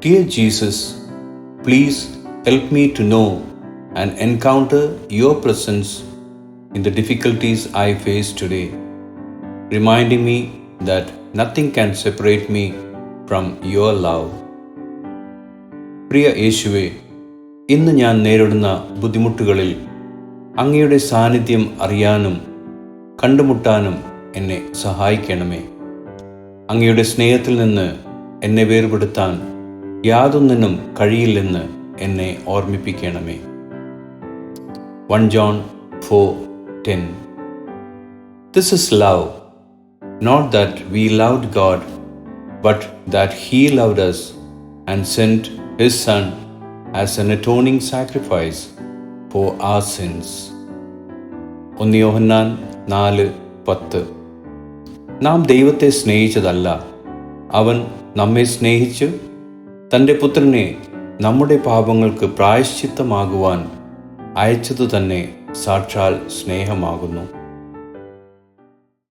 Dear Jesus, please help me to know and encounter your presence in the difficulties I face today, reminding me that nothing can separate me from your love. പ്രിയ യേശുവേ, ഇന്ന് ഞാൻ നേരിടുന്ന ബുദ്ധിമുട്ടുകളിൽ അങ്ങയുടെ സാന്നിധ്യം അറിയാനും കണ്ടുമുട്ടാനും എന്നെ സഹായിക്കണമേ. അങ്ങയുടെ സ്നേഹത്തിൽ നിന്ന് എന്നെ വേർപെടുത്താൻ യാതൊന്നിനും കഴിയില്ലെന്ന് എന്നെ ഓർമ്മിപ്പിക്കണമേ. 1 John 4:10. This is love, not that we loved God, but that He loved us and sent His Son as an atoning sacrifice for our sins. 1 യോഹന്നാൻ 4:10. നാം ദൈവത്തെ സ്നേഹിച്ചതല്ല, അവൻ നമ്മെ സ്നേഹിച്ച് തൻ്റെ പുത്രനെ നമ്മുടെ പാപങ്ങൾക്ക് പ്രായശ്ചിത്തമാകുവാൻ അയച്ചതു തന്നെ സാക്ഷാൽ സ്നേഹമാകുന്നു.